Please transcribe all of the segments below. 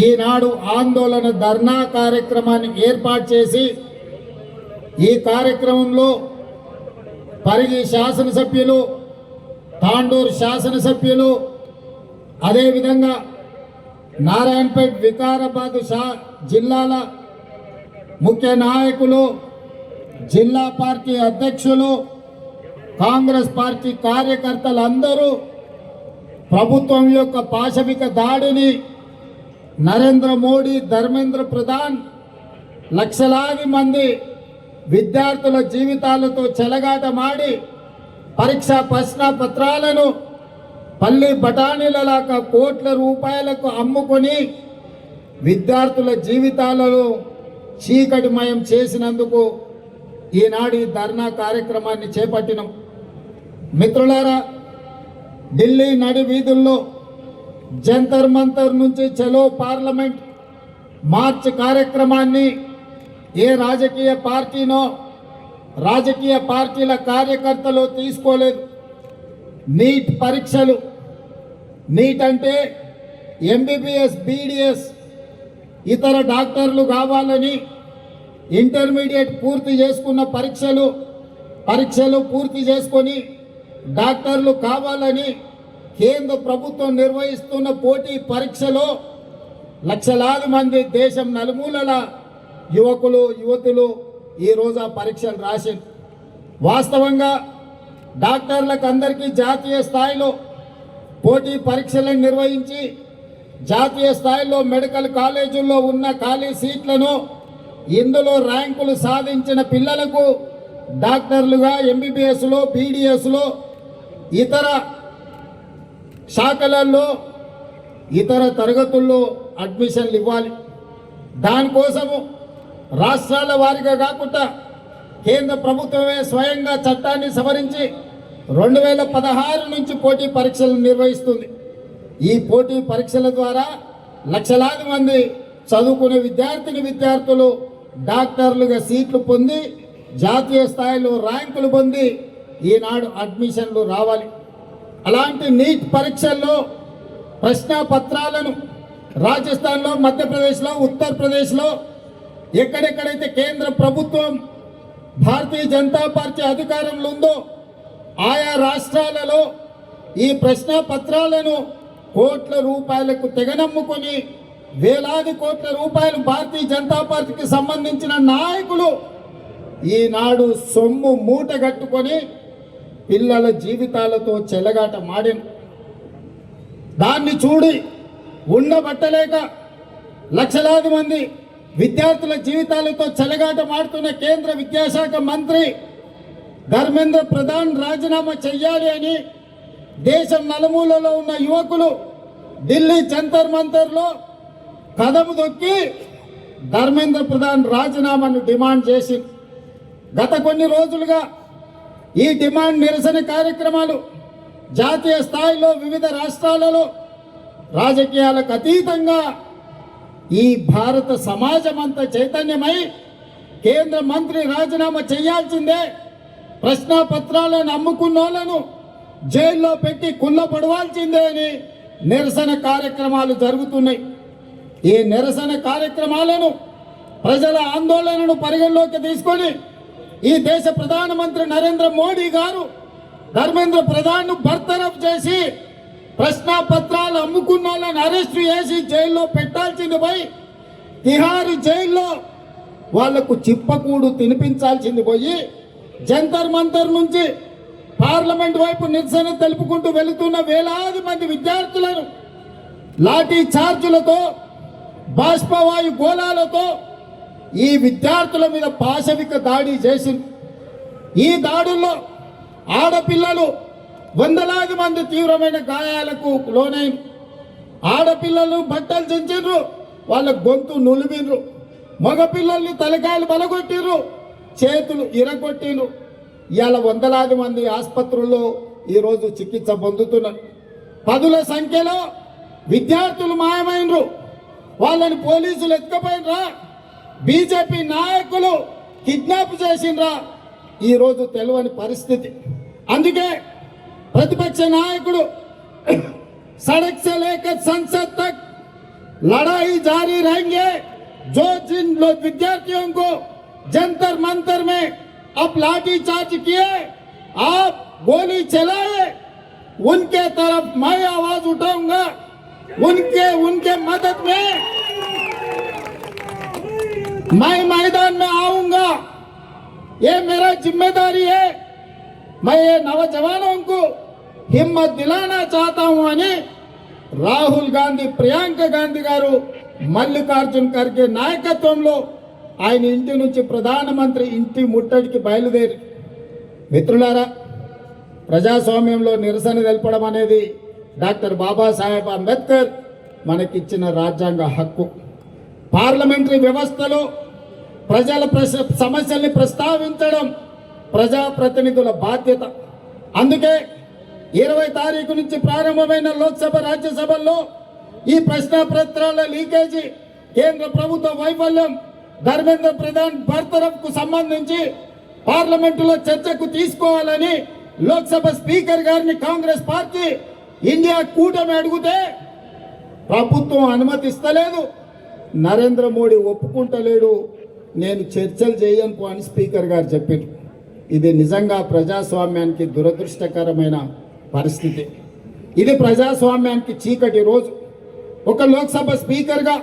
ఈనాడు ఆందోళన ధర్నా కార్యక్రమాన్ని ఏర్పాటు చేసి ఈ కార్యక్రమంలో పరిగి శాసనసభ్యులు, తాండూరు శాసనసభ్యులు, అదేవిధంగా నారాయణపేట్, వికారాబాద్ జిల్లాల ముఖ్య నాయకులు, జిల్లా పార్టీ అధ్యక్షులు, కాంగ్రెస్ పార్టీ కార్యకర్తలందరూ ప్రభుత్వం యొక్క పాశవిక దాడిని, నరేంద్ర మోడీ, ధర్మేంద్ర ప్రధాన్ లక్షలాది మంది విద్యార్థుల జీవితాలతో చెలగాటమాడి పరీక్షా ప్రశ్నపత్రాలను పల్లి బఠానీలలాగా కోట్ల రూపాయలకు అమ్ముకొని విద్యార్థుల జీవితాలను చీకటిమయం చేసినందుకు ఈనాడు ఈ ధర్నా కార్యక్రమాన్ని చేపట్టినాం. మిత్రులారా, ఢిల్లీ నడి వీధుల్లో జంతర్ మంతర్ నుంచి చలో పార్లమెంట్ మార్చ్ కార్యక్రమాన్ని ఏ రాజకీయ పార్టీనో, రాజకీయ పార్టీల కార్యకర్తలు తీసుకోలేదు. నీట్ పరీక్షలు, నీట్ అంటే ఎంబీబీఎస్, బీడీఎస్, ఇతర డాక్టర్లు కావాలని ఇంటర్మీడియట్ పూర్తి చేసుకున్న పరీక్షలు పూర్తి చేసుకొని డాక్టర్లు కావాలని కేంద్ర ప్రభుత్వం నిర్వహిస్తున్న పోటీ పరీక్షలో లక్షలాది మంది దేశం నలుమూలల యువకులు, యువతులు ఈరోజు ఆ పరీక్షలు రాశారు. వాస్తవంగా డాక్టర్లకు అందరికీ జాతీయ స్థాయిలో పోటీ పరీక్షలను నిర్వహించి జాతీయ స్థాయిలో మెడికల్ కాలేజీల్లో ఉన్న ఖాళీ సీట్లను, ఇందులో ర్యాంకులు సాధించిన పిల్లలకు డాక్టర్లుగా ఎంబీబీఎస్లో, బీడీఎస్లో, ఇతర శాఖలలో, ఇతర తరగతుల్లో అడ్మిషన్లు ఇవ్వాలి. దానికోసము రాష్ట్రాల వారీగా కాకుండా కేంద్ర ప్రభుత్వమే స్వయంగా చట్టాన్ని సవరించి 2016 నుంచి పోటీ పరీక్షలు నిర్వహిస్తుంది. ఈ పోటీ పరీక్షల ద్వారా లక్షలాది మంది చదువుకునే విద్యార్థులు డాక్టర్లుగా సీట్లు పొంది జాతీయ స్థాయిలో ర్యాంకులు పొంది ఈనాడు అడ్మిషన్లు రావాలి. అలాంటి నీట్ పరీక్షల్లో ప్రశ్నపత్రాలను రాజస్థాన్లో, మధ్యప్రదేశ్లో, ఉత్తరప్రదేశ్లో ఎక్కడెక్కడైతే కేంద్ర ప్రభుత్వం, భారతీయ జనతా పార్టీ అధికారంలో ఉందో ఆయా రాష్ట్రాలలో ఈ ప్రశ్నపత్రాలను కోట్ల రూపాయలకు తెగనమ్ముకొని వేలాది కోట్ల రూపాయలు భారతీయ జనతా పార్టీకి సంబంధించిన నాయకులు ఈనాడు సొమ్ము మూటగట్టుకొని పిల్లల జీవితాలతో చెలగాట మాడిన దాన్ని చూడి ఉండబట్టలేక లక్షలాది మంది విద్యార్థుల జీవితాలతో చెలగాట మాడుతున్న కేంద్ర విద్యాశాఖ మంత్రి ధర్మేంద్ర ప్రధాన్ రాజీనామా చెయ్యాలి అని దేశం నలుమూలలో ఉన్న యువకులు ఢిల్లీ జంతర్ మంతర్లో కదము దొక్కి ధర్మేంద్ర ప్రధాన్ రాజీనామాను డిమాండ్ చేసి గత కొన్ని రోజులుగా ఈ డిమాండ్ నిరసన కార్యక్రమాలు జాతీయ స్థాయిలో వివిధ రాష్ట్రాలలో రాజకీయాలకు అతీతంగా ఈ భారత సమాజం అంతా చైతన్యమై కేంద్ర మంత్రి రాజీనామా చేయాల్సిందే, ప్రశ్నపత్రాలను అమ్ముకున్నోళ్లను జైల్లో పెట్టి కుళ్ళపడవాల్సిందే అని నిరసన కార్యక్రమాలు జరుగుతున్నాయి. ఈ నిరసన కార్యక్రమాలను, ప్రజల ఆందోళనను పరిగణలోకి తీసుకొని ఈ దేశ ప్రధానమంత్రి నరేంద్ర మోడీ గారు ధర్మేంద్ర ప్రధాన్ను బర్తరఫ్ చేసి ప్రశ్నపత్రాలు అమ్ముకున్న వాళ్ళని అరెస్టు చేసి జైల్లో పెట్టాల్సింది పోయి తిహారీ జైల్లో వాళ్లకు చిప్పకూడు తినిపించాల్సింది పోయి జంతర్ మంతర్ నుంచి పార్లమెంట్ వైపు నిరసన తెలుపుకుంటూ వెళుతున్న వేలాది మంది విద్యార్థులను లాఠీ చార్జులతో, బాష్పవాయు గోళాలతో ఈ విద్యార్థుల మీద పాశవిక దాడి చేసింది. ఈ దాడుల్లో ఆడపిల్లలు వందలాది మంది తీవ్రమైన గాయాలకు లోనైన ఆడపిల్లలు బట్టలు చించిండ్రు, వాళ్ళ గొంతు నులిమిండ్రు, మగపిల్లల్ని తలకాయలు బలగొట్టిర్రు, చేతులు ఇరగొట్టిండ్రు. ఇవాళ వందలాది మంది ఆసుపత్రుల్లో ఈరోజు చికిత్స పొందుతున్నారు. పదుల సంఖ్యలో విద్యార్థులు మాయమైనరు, వాళ్ళని పోలీసులు ఎత్తుకుపోయినరా, బీజేపీ నాయకులు కిడ్నాప్ చేసిండ్రా, ఈరోజు తెలియని పరిస్థితి. అందుకే ప్రతిపక్ష నాయకుడు సడక్ సే లేకర్ సంసద్ తక్ लड़ाई जारी रहेंगे। जो जिन लोग विद्यार्थियों को जंतर मंतर में अब लाठी चार्ज किए, आप गोली चलाए, उनके तरफ मैं आवाज उठाऊंगा, उनके मदद में मैं मैदान में आऊंगा। ये मेरा जिम्मेदारी है। मैं ये नौजवानों को हिम्मत दिलाना चाहता हूं అని రాహుల్ గాంధీ, ప్రియాంక గాంధీ గారు మల్లికార్జున్ ఖర్గే నాయకత్వంలో ఆయన ఇంటి నుంచి ప్రధానమంత్రి ఇంటి ముట్టడికి బయలుదేరి, మిత్రులారా, ప్రజాస్వామ్యంలో నిరసన తెలపడం అనేది డాక్టర్ బాబాసాహెబ్ అంబేద్కర్ మనకిచ్చిన రాజ్యాంగ హక్కు. పార్లమెంటరీ వ్యవస్థలో ప్రజల సమస్యల్ని ప్రస్తావించడం ప్రజాప్రతినిధుల బాధ్యత. అందుకే 20 తారీఖు నుంచి ప్రారంభమైన లోక్సభ, రాజ్యసభల్లో ఈ ప్రశ్నపత్రాల లీకేజీ, కేంద్ర ప్రభుత్వ వైఫల్యం, ధర్మేంద్ర ప్రధాన్ బర్తరఫ్కు సంబంధించి పార్లమెంటులో చర్చకు తీసుకోవాలని లోక్సభ స్పీకర్ గారిని కాంగ్రెస్ పార్టీ, ఇండియా కూటమి అడిగితే ప్రభుత్వం అనుమతిస్తలేదు. నరేంద్ర మోడీ ఒప్పుకుంటలేడు. నేను చర్చలు చేయను అని స్పీకర్ గారు చెప్పారు. ఇది నిజంగా ప్రజాస్వామ్యానికి దురదృష్టకరమైన పరిస్థితి. ఇది ప్రజాస్వామ్యానికి చీకటి రోజు. ఒక లోక్సభ స్పీకర్గా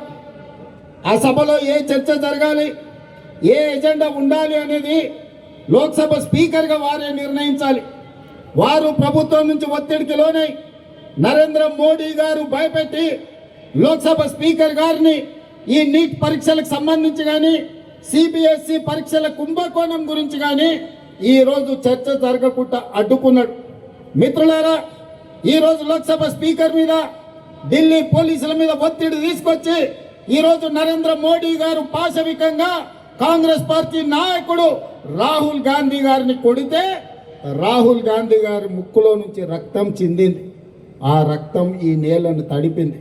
ఆ సభలో ఏ చర్చ జరగాలి, ఏ ఎజెండా ఉండాలి అనేది లోక్సభ స్పీకర్గా వారే నిర్ణయించాలి. వారు ప్రభుత్వం నుంచి ఒత్తిడికి లోనై నరేంద్ర మోడీ గారు భయపెట్టి లోక్సభ స్పీకర్ గారిని ఈ నీట్ పరీక్షలకు సంబంధించి కానీ, సిబిఎస్ఈ పరీక్షల కుంభకోణం గురించి కానీ ఈరోజు చర్చ జరగకుండా అడ్డుకున్నాడు. మిత్రులారా, ఈరోజు లోక్సభ స్పీకర్ మీద, ఢిల్లీ పోలీసుల మీద ఒత్తిడి తీసుకొచ్చి ఈరోజు నరేంద్ర మోడీ గారు పాశవికంగా కాంగ్రెస్ పార్టీ నాయకుడు రాహుల్ గాంధీ గారిని కొడితే రాహుల్ గాంధీ గారి ముక్కులో నుంచి రక్తం చిందింది. ఆ రక్తం ఈ నేలను తడిపింది.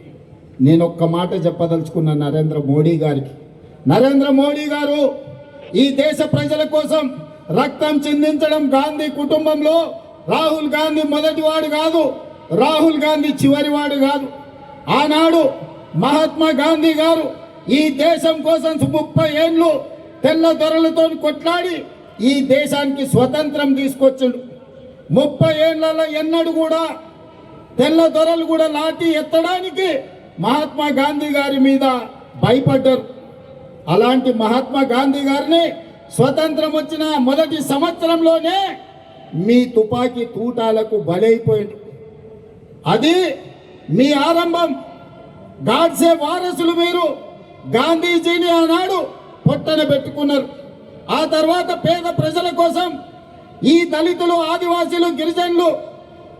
నేను ఒక్క మాట చెప్పదలుచుకున్న నరేంద్ర మోడీ గారికి, నరేంద్ర మోడీ గారు ఈ దేశ ప్రజల కోసం రక్తం చిందించడం గాంధీ కుటుంబంలో రాహుల్ గాంధీ మొదటివాడు కాదు, రాహుల్ గాంధీ చివరివాడు కాదు. ఆనాడు మహాత్మా గాంధీ గారు ఈ దేశం కోసం 30 ఏళ్ళు తెల్ల దొరలతో కొట్లాడి ఈ దేశానికి స్వతంత్రం తీసుకొచ్చాడు. 30 ఏళ్లలో ఎన్నడూ కూడా తెల్ల దొరలు కూడా లాఠీ ఎత్తడానికి మహాత్మా గాంధీ గారి మీద భయపడ్డారు. అలాంటి మహాత్మా గాంధీ గారిని స్వతంత్రం వచ్చిన మొదటి సంవత్సరంలోనే మీ తుపాకీ తూటాలకు బలైపోయింది. అది మీ ఆరంభం. గాడ్సే వారసులు మీరు. గాంధీజీని ఆనాడు పొట్టన పెట్టుకున్నారు. ఆ తర్వాత పేద ప్రజల కోసం ఈ దళితులు, ఆదివాసీలు, గిరిజనులు,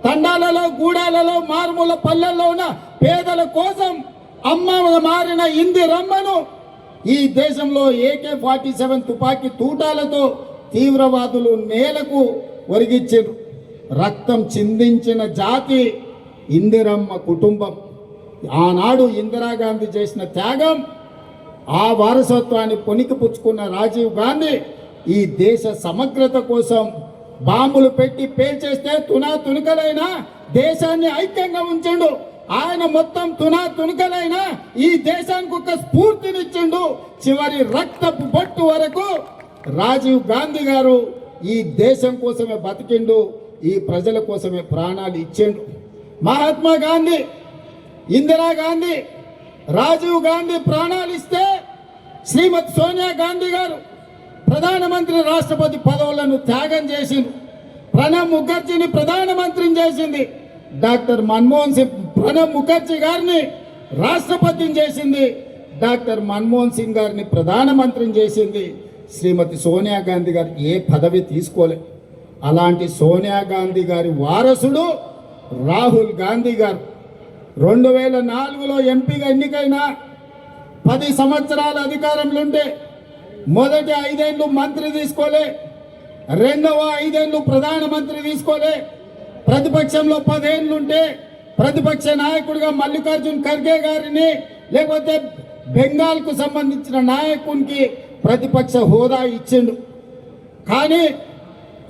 తండాలలో, గూడాలలో, మారుమూల పల్లెల్లో ఉన్న పేదల కోసం అమ్మ మారిన ఇందిరమ్మను ఈ దేశంలో AK-47 తుపాకీ తూటాలతో తీవ్రవాదులు నేలకు ఒరిగించారు. రక్తం చిందించిన జాతి ఇందిరమ్మ కుటుంబం. ఆనాడు ఇందిరాగాంధీ చేసిన త్యాగం, ఆ వారసత్వాన్ని పొనికిపుచ్చుకున్న రాజీవ్ గాంధీ ఈ దేశ సమగ్రత కోసం బాంబులు పెట్టి పేల్చేస్తే తునకలైనా దేశాన్ని ఐక్యంగా ఉంచిండు. ఆయన మొత్తం తునకలైనా ఈ దేశానికి ఒక స్ఫూర్తినిచ్చిండు. చివరి రక్తపు బొట్టు వరకు రాజీవ్ గాంధీ గారు ఈ దేశం కోసమే బతికిండు, ఈ ప్రజల కోసమే ప్రాణాలు ఇచ్చిండు. మహాత్మా గాంధీ, ఇందిరాగాంధీ, రాజీవ్ గాంధీ ప్రాణాలు ఇస్తే శ్రీమతి సోనియా గాంధీ గారు ప్రధానమంత్రి, రాష్ట్రపతి పదవులను త్యాగం చేసింది. ప్రణబ్ ముఖర్జీని ప్రధానమంత్రిని చేసింది. డాక్టర్ మన్మోహన్ సింగ్ ప్రణబ్ ముఖర్జీ గారిని రాష్ట్రపతిని చేసింది. డాక్టర్ మన్మోహన్ సింగ్ గారిని ప్రధానమంత్రిని చేసింది. శ్రీమతి సోనియా గాంధీ గారు ఏ పదవి తీసుకోలేదు. అలాంటి సోనియా గాంధీ గారి వారసుడు రాహుల్ గాంధీ గారు 2004లో ఎంపీగా ఎన్నికైన 10 సంవత్సరాల అధికారంలో ఉంటే మొదటి 5 ఏళ్ళు మంత్రి తీసుకోలే, రెండవ 5 ఏళ్ళు ప్రధానమంత్రి తీసుకోలే. ప్రతిపక్షంలో 10 ఏళ్ళు ఉంటే ప్రతిపక్ష నాయకుడిగా మల్లికార్జున్ ఖర్గే గారిని, లేకపోతే బెంగాల్కు సంబంధించిన నాయకునికి ప్రతిపక్ష హోదా ఇచ్చిండు. కానీ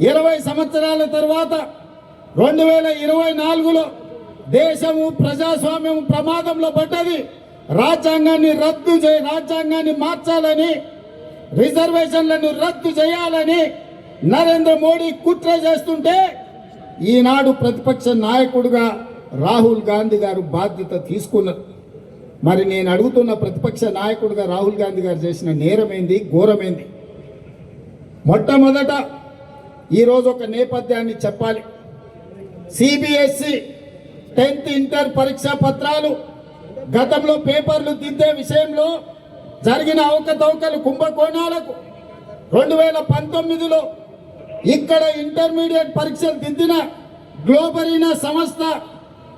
20 సంవత్సరాల తర్వాత 2024లో దేశము, ప్రజాస్వామ్యం ప్రమాదంలో పడ్డది. రాజ్యాంగాన్ని మార్చాలని, రిజర్వేషన్లను రద్దు చేయాలని నరేంద్ర మోడీ కుట్ర చేస్తుంటే ఈనాడు ప్రతిపక్ష నాయకుడిగా రాహుల్ గాంధీ గారు బాధ్యత తీసుకున్నారు. మరి నేను అడుగుతున్న ప్రతిపక్ష నాయకుడిగా రాహుల్ గాంధీ గారు చేసిన నేరమేంది, ఘోరమేంది? మొట్టమొదట ఈరోజు ఒక నేపథ్యాన్ని చెప్పాలి. సిబిఎస్ఈ 10th ఇంటర్ పరీక్షా పత్రాలు గతంలో పేపర్లు దిద్దే విషయంలో జరిగిన అవకతవకలు, కుంభకోణాలకు 2019లో ఇక్కడ ఇంటర్మీడియట్ పరీక్షలు దిద్దిన గ్లోబరీనా సంస్థ,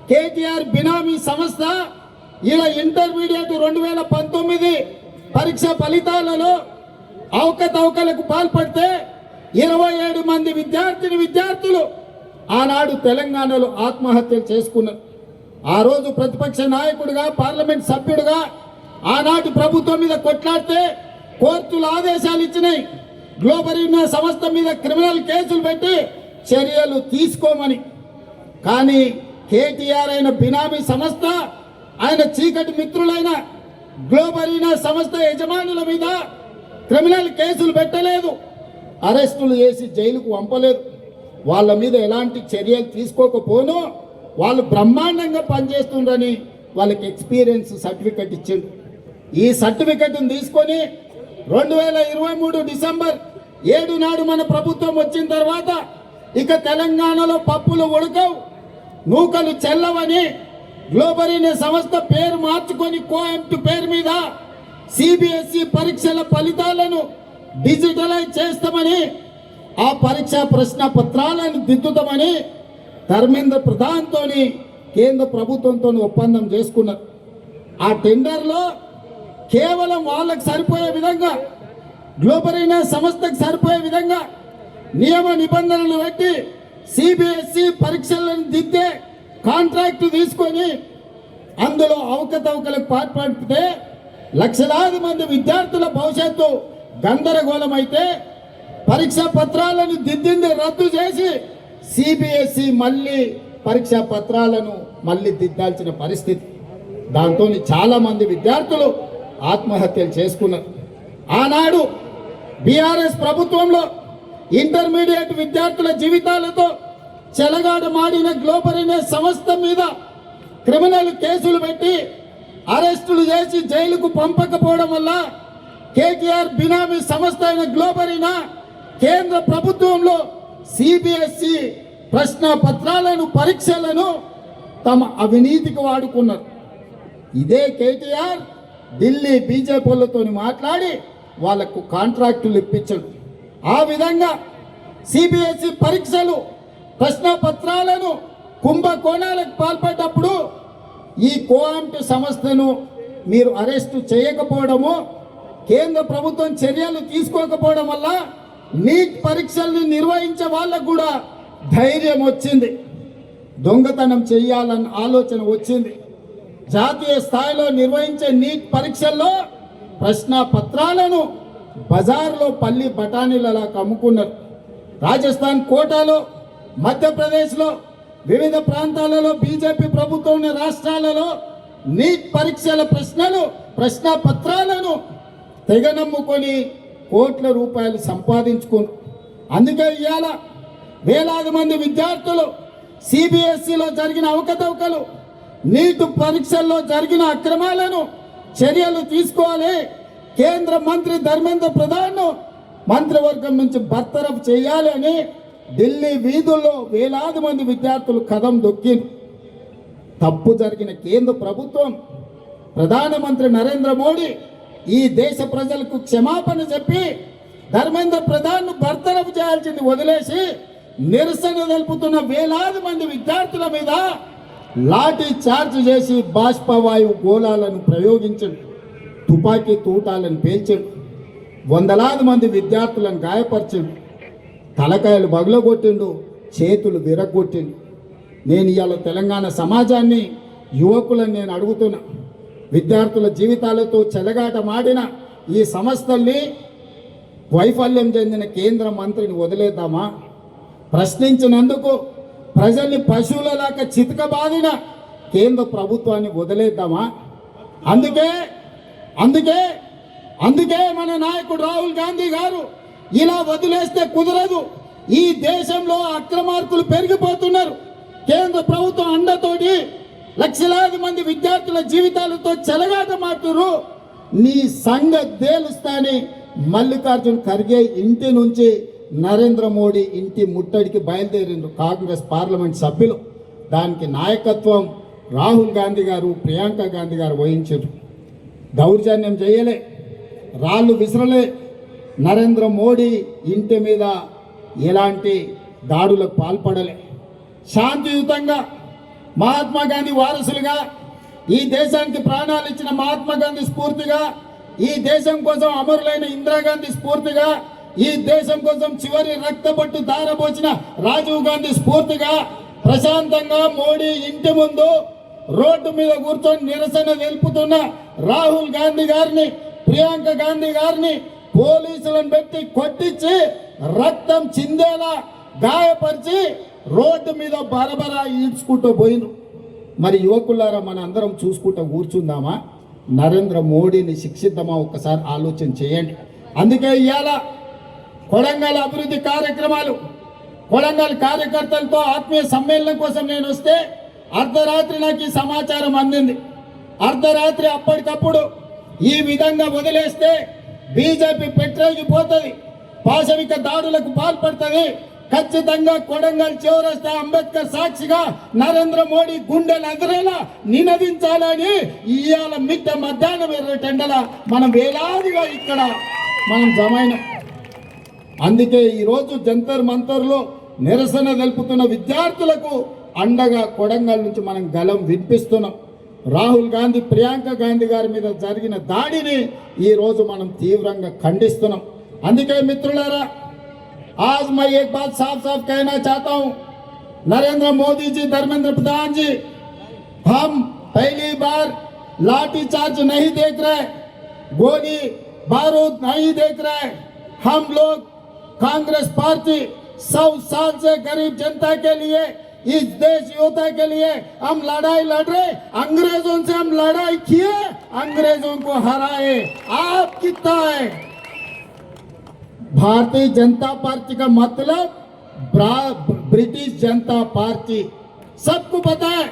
కేటీఆర్ బినామీ సంస్థ ఇలా ఇంటర్మీడియట్ 2019 పరీక్ష ఫలితాలలో అవకతవకలకు పాల్పడితే 27 మంది విద్యార్థులు ఆనాడు తెలంగాణలో ఆత్మహత్యలు చేసుకున్నారు. ఆ రోజు ప్రతిపక్ష నాయకుడిగా, పార్లమెంట్ సభ్యుడిగా ఆనాటి ప్రభుత్వం మీద కొట్లాడితే కోర్టులు ఆదేశాలు ఇచ్చినాయి, గ్లోబరీనా సంస్థ మీద క్రిమినల్ కేసులు పెట్టి చర్యలు తీసుకోమని. కానీ కేటీఆర్ అయిన బినామీ సంస్థ, ఆయన చీకటి మిత్రులైన గ్లోబరీనా సంస్థ యజమానుల మీద క్రిమినల్ కేసులు పెట్టలేదు, అరెస్టులు చేసి జైలుకు పంపలేదు. వాళ్ళ మీద ఎలాంటి చర్యలు తీసుకోకపోను వాళ్ళు బ్రహ్మాండంగా పనిచేస్తుండని వాళ్ళకి ఎక్స్పీరియన్స్ సర్టిఫికెట్ ఇచ్చిండు. ఈ సర్టిఫికెట్ను తీసుకొని 2023 డిసెంబర్ 7 నాడు మన ప్రభుత్వం వచ్చిన తర్వాత ఇక తెలంగాణలో పప్పులు ఉడకవు, నూకలు చెల్లవని గ్లోబరీనా సంస్థ పేరు మార్చుకొని కోఎంట్ పేరు మీద సిబిఎస్ఈ పరీక్షల ఫలితాలను డిజిటలైజ్ చేస్తామని, ఆ పరీక్షా ప్రశ్న పత్రాలను దిద్దుతామని ధర్మేంద్ర ప్రధాన్తో కేంద్ర ప్రభుత్వంతో ఒప్పందం చేసుకున్నారు. ఆ టెండర్లో కేవలం వాళ్ళకు సరిపోయే విధంగా, గ్లోబరీనా సంస్థకు సరిపోయే విధంగా నియమ నిబంధనలు పెట్టి సిబిఎస్ఈ పరీక్షలను దిద్దే కాంట్రాక్టు తీసుకొని అందులో అవకతవకలకు పాల్పడితే లక్షలాది మంది విద్యార్థుల భవిష్యత్తు గందరగోళమైతే పరీక్షా పత్రాలను దిద్దింది రద్దు చేసి సిబిఎస్ఈ మళ్ళీ పరీక్షా పత్రాలను మళ్ళీ దిద్దాల్సిన పరిస్థితి. దాంతో చాలా మంది విద్యార్థులు ఆత్మహత్యలు చేసుకున్నారు. ఆనాడు బీఆర్ఎస్ ప్రభుత్వంలో ఇంటర్మీడియట్ విద్యార్థుల జీవితాలతో చెలగాటమాడిన గ్లోబరీనా సంస్థ మీద క్రిమినల్ కేసులు పెట్టి అరెస్టులు చేసి జైలుకు పంపకపోవడం వల్ల కేటీఆర్ బినామీ సంస్థ అయిన గ్లోబరీనా కేంద్ర ప్రభుత్వంలో సిబిఎస్ఈ ప్రశ్న పత్రాలను, పరీక్షలను తమ అవినీతికి వాడుకున్నారు. ఇదే కేటీఆర్ ఢిల్లీ బీజేపీలతో మాట్లాడి వాళ్లకు కాంట్రాక్టులు ఇప్పించాడు. ఆ విధంగా సిబిఎస్ఈ పరీక్షలు, ప్రశ్న పత్రాలను కుంభకోణాలకు పాల్పడ్డప్పుడు ఈ కోఆంట్ సంస్థను మీరు అరెస్టు చేయకపోవడము, కేంద్ర ప్రభుత్వం చర్యలు తీసుకోకపోవడం వల్ల నీట్ పరీక్షల్ని నిర్వహించే వాళ్ళకు కూడా ధైర్యం వచ్చింది, దొంగతనం చేయాలన్న ఆలోచన వచ్చింది. జాతీయ స్థాయిలో నిర్వహించే నీట్ పరీక్షల్లో ప్రశ్న పత్రాలను బజార్లో పల్లి బఠానీలలా అమ్ముకున్నారు. రాజస్థాన్ కోటాలో, మధ్యప్రదేశ్లో, వివిధ ప్రాంతాలలో బీజేపీ ప్రభుత్వం ఉన్న రాష్ట్రాలలో నీట్ పరీక్షల ప్రశ్న పత్రాలను తెగనమ్ముకొని కోట్ల రూపాయలు సంపాదించుకున్నారు. అందుకే ఇవాళ వేలాది మంది విద్యార్థులు సిబిఎస్ఈలో జరిగిన అవకతవకలు, నీట్ పరీక్షల్లో జరిగిన అక్రమాలను చర్యలు తీసుకోవాలి, కేంద్ర మంత్రి ధర్మేంద్ర ప్రధాన్ మంత్రివర్గం నుంచి బర్తరఫ్ చేయాలి అని ఢిల్లీ వీధుల్లో వేలాది మంది విద్యార్థులు కదం దొక్కింది. తప్పు జరిగిన కేంద్ర ప్రభుత్వం, ప్రధానమంత్రి నరేంద్ర మోడీ ఈ దేశ ప్రజలకు క్షమాపణ చెప్పి ధర్మేంద్ర ప్రధాన్ బర్తరఫ్ చేయాల్సింది వదిలేసి నిరసన తెలుపుతున్న వేలాది మంది విద్యార్థుల మీద లాఠీ చార్జ్ చేసి బాష్పవాయువు గోళాలను ప్రయోగించండి, తుపాకీ తూటాలను పేల్చండి, వందలాది మంది విద్యార్థులను గాయపరచండి, తలకాయలు బగలగొట్టిండు, చేతులు విరగొట్టిండు. నేను ఇవాళ తెలంగాణ సమాజాన్ని, యువకులను నేను అడుగుతున్నా, విద్యార్థుల జీవితాలతో చెలగాటమాడిన ఈ సంస్థల్ని వైఫల్యం చెందిన కేంద్ర మంత్రిని వదిలేద్దామా? ప్రశ్నించినందుకు ప్రజల్ని పశువులలాగా చితకబాదిన కేంద్ర ప్రభుత్వాన్ని వదిలేద్దామా? అందుకే అందుకే అందుకే మన నాయకుడు రాహుల్ గాంధీ గారు ఇలా వదిలేస్తే కుదరదు. ఈ దేశంలో అక్రమార్కులు పెరిగిపోతున్నారు. కేంద్ర ప్రభుత్వం అండతోటి లక్షలాది మంది విద్యార్థుల జీవితాలతో చెలగాటమాడుతున్నారు. నీ సంగతి తేలుస్తాని మల్లికార్జున్ ఖర్గే ఇంటి నుంచి నరేంద్ర మోడీ ఇంటి ముట్టడికి బయలుదేరిండ్రు కాంగ్రెస్ పార్లమెంట్ సభ్యులు. దానికి నాయకత్వం రాహుల్ గాంధీ గారు, ప్రియాంక గాంధీ గారు వహించారు. దౌర్జన్యం చేయలే, రాళ్ళు విసరలే. నరేంద్ర మోడీ ఇంటి మీద ఎలాంటి దాడులకు పాల్పడలే. శాంతియుతంగా మహాత్మా గాంధీ వారసులుగా, ఈ దేశానికి ప్రాణాలు ఇచ్చిన మహాత్మా గాంధీ స్ఫూర్తిగా, ఈ దేశం కోసం అమరులైన ఇందిరాగాంధీ స్ఫూర్తిగా, ఈ దేశం కోసం చివరి రక్తపట్టు దారబోచిన రాజీవ్ గాంధీ స్ఫూర్తిగా ప్రశాంతంగా మోడీ ఇంటి ముందు రోడ్డు మీద కూర్చొని నిరసన తెలుపుతున్న రాహుల్ గాంధీ గారిని, ప్రియాంక గాంధీ గారిని పోలీసులను పెట్టి కొట్టించి రక్తం చిందేలా గాయపరిచి రోడ్డు మీద బరబరా ఈడ్చుకుంటూ పోయినారు. మరి యువకులారా, మన అందరం చూసుకుంటూ కూర్చుందామా? నరేంద్ర మోడీని శిక్షిద్దామా? ఒక్కసారి ఆలోచన చేయండి. అందుకే ఇవాళ కొడంగల్ అభివృద్ధి కార్యక్రమాలు, కొడంగల్ కార్యకర్తలతో ఆత్మీయ సమ్మేళనం కోసం నేను వస్తే అర్ధరాత్రి నాకు ఈ సమాచారం అందింది. అర్ధరాత్రి అప్పటికప్పుడు ఈ విధంగా వదిలేస్తే బీజేపీ పెట్టరేగిపోతుంది, పాశవిక దాడులకు పాల్పడుతుంది. ఖచ్చితంగా కొడంగల్ చౌరస్తా అంబేద్కర్ సాక్షిగా నరేంద్ర మోడీ గుండెలు ఎదురేలా నినదించాలని ఇవాళ మిట్ట మధ్యాహ్నం 2 మనం వేలాదిగా ఇక్కడ మనం జమైన. అందుకే ఈరోజు జంతర్ మంతర్లో నిరసన తెలుపుతున్న విద్యార్థులకు అండగా కొడంగల్ నుంచి మనం గలం వినిపిస్తున్నాం. రాహుల్ గాంధీ, ప్రియాంక గాంధీ గారి మీద జరిగిన దాడిని ఈరోజు మనం తీవ్రంగా ఖండిస్తున్నాం. అందుకే మిత్రులారా, आज मैं एक बात साफ साफ कहना चाहता हूं, नरेंद्र मोदी जी, धर्मेंद्र प्रधान जी, हम पहली बार लाठी चार्ज नहीं देख रहे, गोली बारूद नहीं देख रहे। हम लोग कांग्रेस पार्टी 100 साल से गरीब जनता के लिए, इस देश योद्धा के लिए हम लड़ाई लड़ रहे। अंग्रेजों से हम लड़ाई किए, अंग्रेजों को हराए। आप कितना है? भारतीय जनता पार्टी का मतलब ब्रिटिश जनता पार्टी, सबको पता है।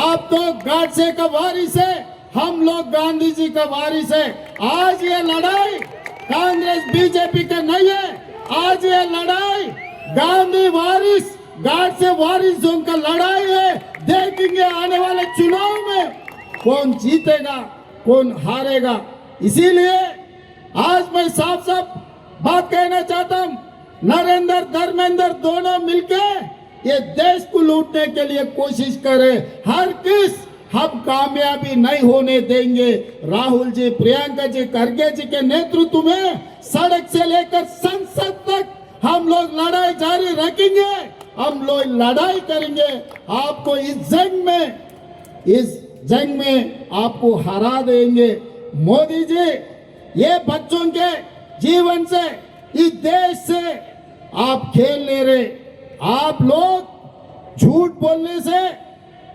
आप तो गाडसे का वारिस है, हम लोग गांधी जी का वारिस है। आज ये लड़ाई कांग्रेस बीजेपी का नहीं है, आज ये लड़ाई गांधी वारिस, गाडसे वारिसों का लड़ाई है। देखेंगे आने वाले चुनाव में कौन जीतेगा, कौन हारेगा। इसीलिए आज मैं साफ साफ बात कहना चाहता हूं, नरेंद्र धर्मेंद्र दोनों मिलके ये देश को लूटने के लिए कोशिश करे। हर किस हम कामयाबी नहीं होने देंगे। राहुल जी, प्रियंका जी, खरगे जी के नेतृत्व में सड़क से लेकर संसद तक हम लोग लड़ाई जारी रखेंगे, हम लोग लड़ाई करेंगे। आपको इस जंग में आपको हरा देंगे। मोदी जी, ये बच्चों के जीवन से, इस देश से आप खेल ले रहे। आप लोग झूठ बोलने से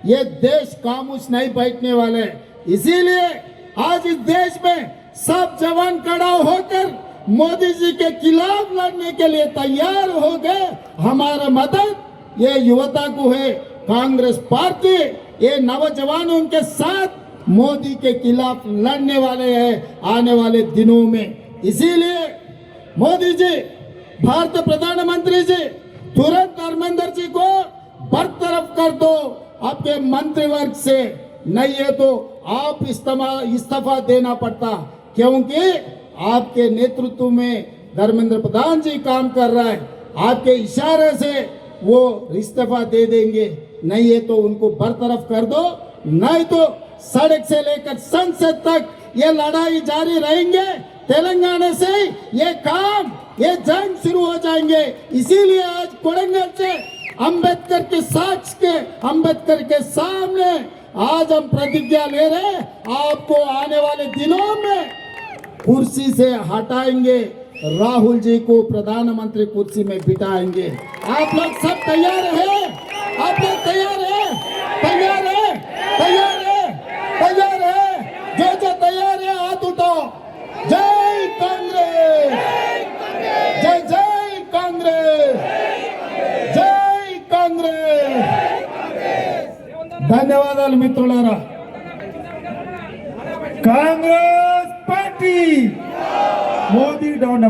ये देश खामोश नहीं बैठने वाले। इसीलिए आज इस देश में सब जवान खड़ा होकर मोदी जी के खिलाफ लड़ने के लिए तैयार हो गए। हमारा मदद ये युवता को है। कांग्रेस पार्टी ये नौजवानों के साथ मोदी के खिलाफ लड़ने वाले हैं आने वाले दिनों में। इसीलिए मोदी जी, भारत प्रधानमंत्री जी, तुरंत धर्मेंद्र जी को बरतरफ कर दो आपके मंत्रिवर्ग से, नहीं है तो आप इस्तीफा देना पड़ता, क्योंकि आपके नेतृत्व में धर्मेंद्र प्रधान जी काम कर रहा है। आपके इशारे से वो इस्तीफा दे देंगे, नहीं है तो उनको बरतरफ कर दो, नहीं तो सड़क से लेकर संसद तक ये लड़ाई जारी रहेंगे। तेलंगाना से ये काम, ये जंग शुरू हो जाएंगे। इसीलिए आज कोडंगल से अंबेडकर के साक्ष के, अंबेडकर के सामने आज हम प्रतिज्ञा ले रहे हैं। आपको आने वाले दिनों में कुर्सी से हटाएंगे, राहुल जी को प्रधानमंत्री कुर्सी में बिठाएंगे। आप लोग सब तैयार हैं? आप लोग तैयार हैं? तैयार हैं? तैयार हैं? तैयार हैं? जो ధన్యవాదాలు మిత్రులారా. Congress party Modi down